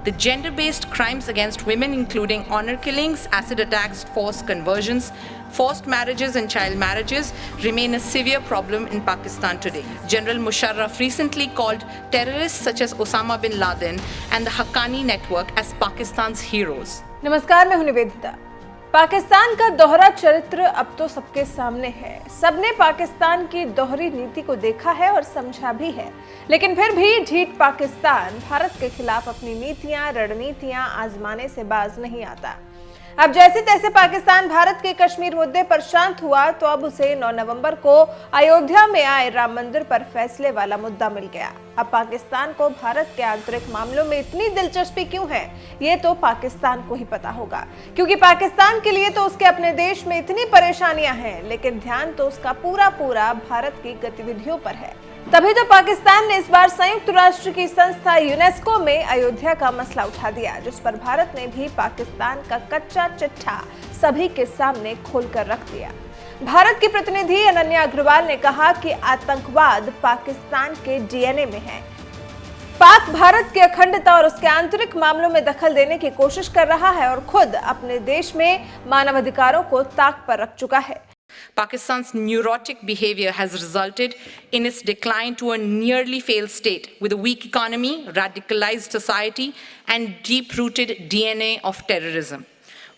The gender-based crimes against women, including honor killings, acid attacks, forced conversions, forced marriages and child marriages, remain a severe problem in Pakistan today. General Musharraf recently called terrorists such as Osama bin Laden and the Haqqani network as Pakistan's heroes. नमस्कार, मैं हूं निवेदिता। पाकिस्तान का दोहरा चरित्र अब तो सबके सामने है। सबने पाकिस्तान की दोहरी नीति को देखा है और समझा भी है, लेकिन फिर भी ढीठ पाकिस्तान भारत के खिलाफ अपनी नीतियां, रणनीतियां आजमाने से बाज नहीं आता। अब जैसे तैसे पाकिस्तान भारत के कश्मीर मुद्दे पर शांत हुआ, तो अब उसे 9 नवंबर को अयोध्या में आए राम मंदिर पर फैसले वाला मुद्दा मिल गया। अब पाकिस्तान को भारत के आंतरिक मामलों में इतनी दिलचस्पी क्यों है, ये तो पाकिस्तान को ही पता होगा, क्योंकि पाकिस्तान के लिए तो उसके अपने देश में इतनी परेशानियां हैं, लेकिन ध्यान तो उसका पूरा भारत की गतिविधियों पर है। तभी तो पाकिस्तान ने इस बार संयुक्त राष्ट्र की संस्था यूनेस्को में अयोध्या का मसला उठा दिया, जिस पर भारत ने भी पाकिस्तान का कच्चा चिट्ठा सभी के सामने खोलकर रख दिया। भारत की प्रतिनिधि अनन्या अग्रवाल ने कहा कि आतंकवाद पाकिस्तान के डीएनए में है। पाक भारत की अखंडता और उसके आंतरिक मामलों में दखल देने की कोशिश कर रहा है और खुद अपने देश में मानवाधिकारों को ताक पर रख चुका है। Pakistan's neurotic behavior has resulted in its decline to a nearly failed state, with a weak economy, radicalized society, and deep-rooted DNA of terrorism.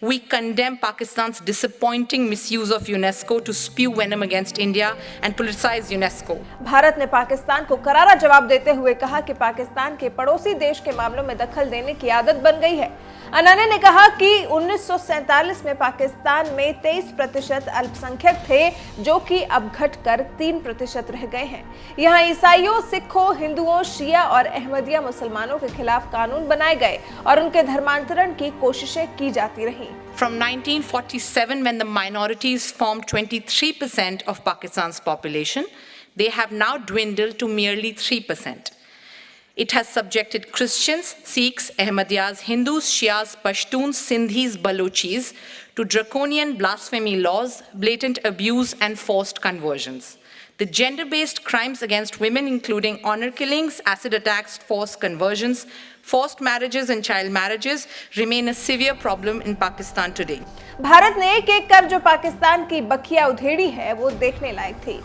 We condemn Pakistan's disappointing misuse of UNESCO to spew venom against India and politicize UNESCO. Bharat ने पाकिस्तान को करारा जवाब देते हुए कहा कि पाकिस्तान के पड़ोसी देश के मामलों में दखल देने की आदत बन गई है। अनन्या ने कहा कि 1947 में पाकिस्तान में 23% अल्पसंख्यक थे, जो कि अब घटकर 3% रह गए हैं। यहाँ ईसाइयों, सिखों, हिंदुओं, शिया और अहमदिया मुसलमानों के खिलाफ कानून बनाए गए और उनके धर्मांतरण की कोशिशें की जाती रही। From 1947, when the minorities formed 23% of Pakistan's population, they have now dwindled to merely 3%. It has subjected Christians, Sikhs, Ahmadiyas, Hindus, Shias, Pashtuns, Sindhis, Balochis to draconian blasphemy laws, blatant abuse, and forced conversions. The gender-based crimes against women, including honor killings, acid attacks, forced conversions, forced marriages, and child marriages, remain a severe problem in Pakistan today. Bharat ने एक-एक कर जो पाकिस्तान की बखिया उधेड़ी है, वो देखने लायक थी।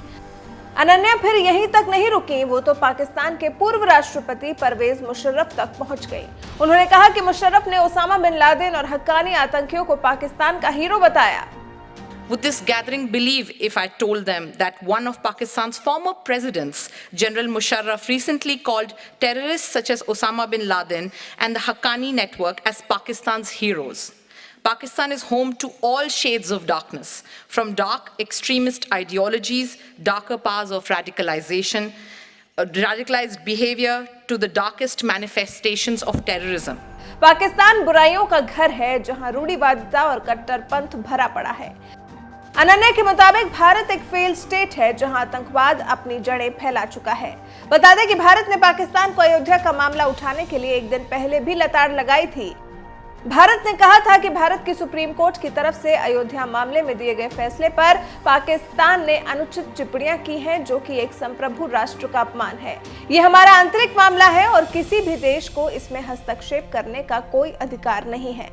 अनन्या फिर यहीं तक नहीं रुकी, वो तो पाकिस्तान के पूर्व राष्ट्रपति परवेज मुशर्रफ तक पहुंच गई। उन्होंने कहा कि मुशर्रफ ने ओसामा बिन लादेन और हक्कानी आतंकियों को पाकिस्तान का हीरो बताया। Would this gathering believe if I told them that one of Pakistan's former presidents, General Musharraf, recently called terrorists such as Osama bin Laden and the Haqqani network as Pakistan's heroes? Pakistan is home to all shades of darkness, from dark extremist ideologies, darker powers of radicalization, radicalized behavior, to the darkest manifestations of terrorism. Pakistan बुराइयों का घर है, जहां रूढ़िवादिता और कट्टरपंथ भरा पड़ा है। अनन्या के मुताबिक भारत एक फेल्ड स्टेट है, जहां आतंकवाद अपनी जड़ें फैला चुका है। बता दें कि भारत ने पाकिस्तान को अयोध्या का मामला उठाने के लिए एक दिन पहले भी लताड़ लगाई थी। भारत ने कहा था कि भारत की सुप्रीम कोर्ट की तरफ से अयोध्या मामले में दिए गए फैसले पर पाकिस्तान ने अनुचित टिप्पणियां की हैं, जो कि एक संप्रभु राष्ट्र का अपमान है। ये हमारा आंतरिक मामला है और किसी भी देश को इसमें हस्तक्षेप करने का कोई अधिकार नहीं है।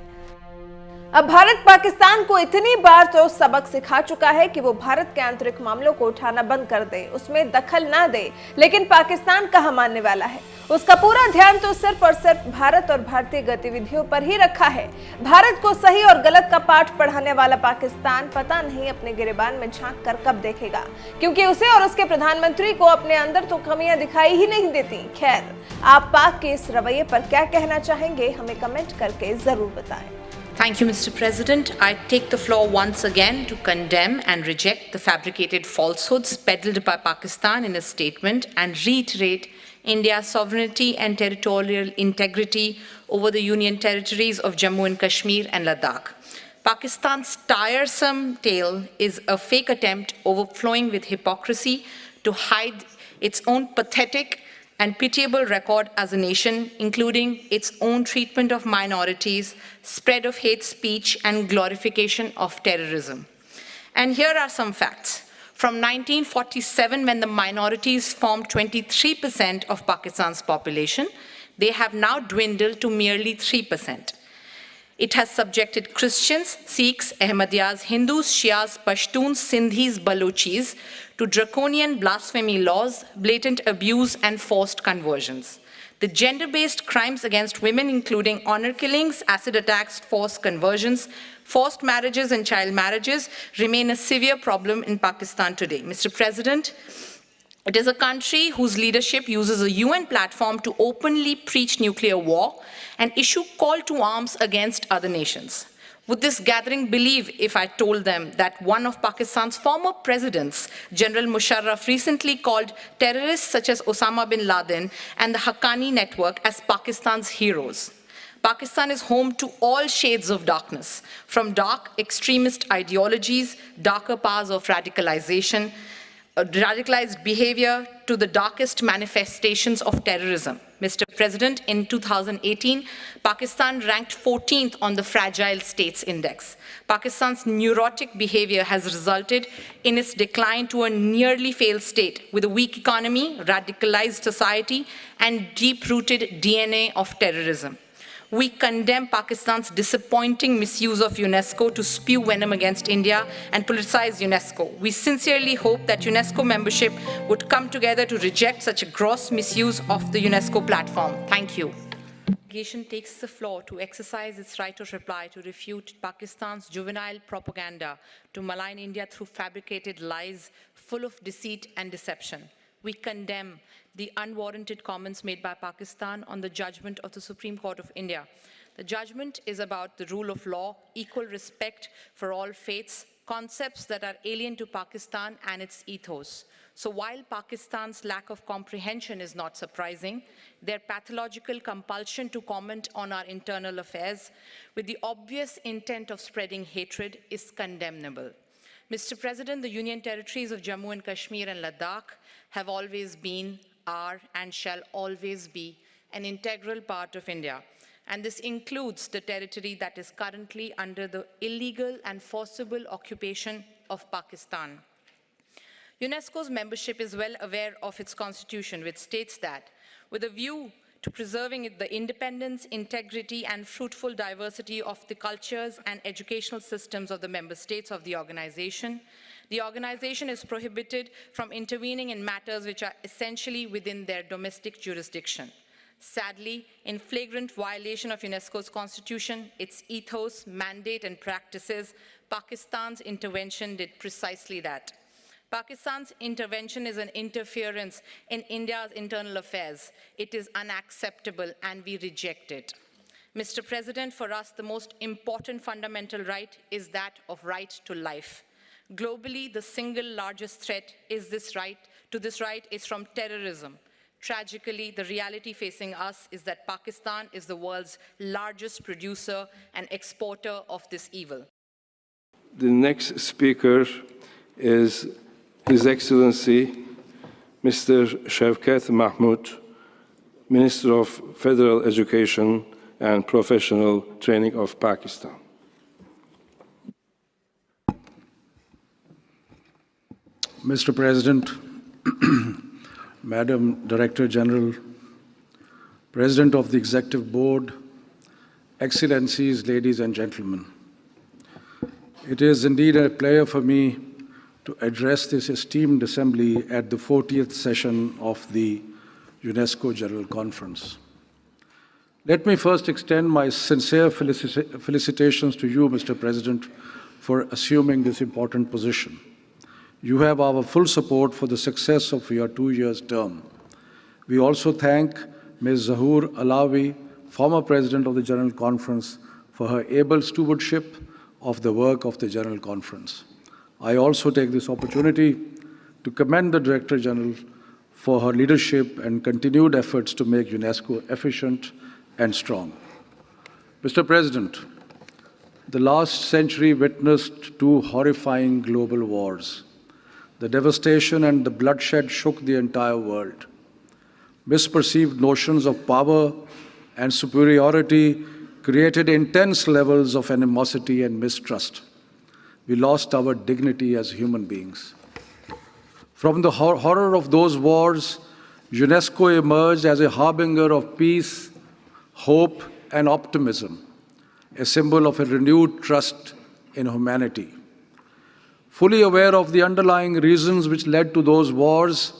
अब भारत पाकिस्तान को इतनी बार तो सबक सिखा चुका है कि वो भारत के आंतरिक मामलों को उठाना बंद कर दे, उसमें दखल ना दे, लेकिन पाकिस्तान कहाँ मानने वाला है। उसका पूरा ध्यान तो सिर्फ और सिर्फ भारत और भारतीय गतिविधियों पर ही रखा है। भारत को सही और गलत का पाठ पढ़ाने वाला पाकिस्तान पता नहीं अपने गिरेबान में झांक कर कब देखेगा, क्योंकि उसे और उसके प्रधानमंत्री को अपने अंदर तो कमियां दिखाई ही नहीं देती। खैर, आप पाक के इस रवैये पर क्या कहना चाहेंगे, हमें कमेंट करके जरूर बताएं। Thank you, Mr. President. I take the floor once again to condemn and reject the fabricated falsehoods peddled by Pakistan in a statement and reiterate India's sovereignty and territorial integrity over the Union territories of Jammu and Kashmir and Ladakh. Pakistan's tiresome tale is a fake attempt overflowing with hypocrisy to hide its own pathetic and pitiable record as a nation, including its own treatment of minorities, spread of hate speech, and glorification of terrorism. And here are some facts. From 1947, when the minorities formed 23% of Pakistan's population, They have now dwindled to merely 3%. It has subjected Christians, Sikhs, Ahmadiyas, Hindus, Shias, Pashtuns, Sindhis, Balochis to draconian blasphemy laws, blatant abuse, and forced conversions. The gender-based crimes against women, including honor killings, acid attacks, forced conversions, forced marriages, and child marriages, remain a severe problem in Pakistan today. Mr. President, it is a country whose leadership uses a UN platform to openly preach nuclear war and issue call to arms against other nations. Would this gathering believe if I told them that one of Pakistan's former presidents, General Musharraf, recently called terrorists such as Osama bin Laden and the Haqqani network as Pakistan's heroes? Pakistan is home to all shades of darkness, from dark extremist ideologies, darker powers of radicalization, radicalized behavior to the darkest manifestations of terrorism. Mr. President, in 2018, Pakistan ranked 14th on the Fragile States Index. Pakistan's neurotic behavior has resulted in its decline to a nearly failed state, with a weak economy, radicalized society, and deep-rooted DNA of terrorism. We condemn Pakistan's disappointing misuse of UNESCO to spew venom against India and politicize UNESCO. We sincerely hope that UNESCO membership would come together to reject such a gross misuse of the UNESCO platform. Thank you. The delegation takes the floor to exercise its right of reply to refute Pakistan's juvenile propaganda to malign India through fabricated lies full of deceit and deception. We condemn the unwarranted comments made by Pakistan on the judgment of the Supreme Court of India. The judgment is about the rule of law, equal respect for all faiths, concepts that are alien to Pakistan and its ethos. So while Pakistan's lack of comprehension is not surprising, their pathological compulsion to comment on our internal affairs with the obvious intent of spreading hatred is condemnable. Mr. President, the Union Territories of Jammu and Kashmir and Ladakh have always been, are, and shall always be an integral part of India. And this includes the territory that is currently under the illegal and forcible occupation of Pakistan. UNESCO's membership is well aware of its constitution, which states that, with a view to preserving the independence, integrity, and fruitful diversity of the cultures and educational systems of the member states of the organization is prohibited from intervening in matters which are essentially within their domestic jurisdiction. Sadly, in flagrant violation of UNESCO's constitution, its ethos, mandate, and practices, Pakistan's intervention did precisely that. Pakistan's intervention is an interference in India's internal affairs. It is unacceptable and we reject it. Mr. President, for us, the most important fundamental right is that of right to life. Globally, the single largest threat is this right is from terrorism. Tragically, the reality facing us is that Pakistan is the world's largest producer and exporter of this evil. The next speaker is His Excellency Mr. Shavkat Mahmood, Minister of Federal Education and Professional Training of Pakistan. Mr. President, Madam Director General, President of the Executive Board, Excellencies, ladies and gentlemen, it is indeed a pleasure for me to address this esteemed assembly at the 40th session of the UNESCO General Conference. Let me first extend my sincere felicitations to you, Mr. President, for assuming this important position. You have our full support for the success of your 2-year term. We also thank Ms. Zahoor Alawi, former President of the General Conference, for her able stewardship of the work of the General Conference. I also take this opportunity to commend the Director General for her leadership and continued efforts to make UNESCO efficient and strong. Mr. President, the last century witnessed 2 horrifying global wars. The devastation and the bloodshed shook the entire world. Misperceived notions of power and superiority created intense levels of animosity and mistrust. We lost our dignity as human beings. From the horror of those wars UNESCO emerged as a harbinger of peace, hope, and optimism, a symbol of a renewed trust in humanity. Fully aware of the underlying reasons which led to those wars,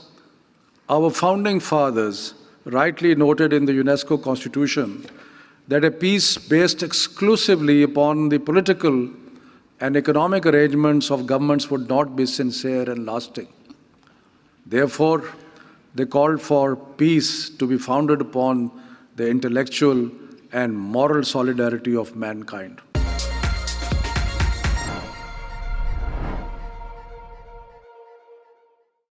our founding fathers rightly noted in the UNESCO Constitution that a peace based exclusively upon the political and economic arrangements of governments would not be sincere and lasting. Therefore, they called for peace to be founded upon the intellectual and moral solidarity of mankind.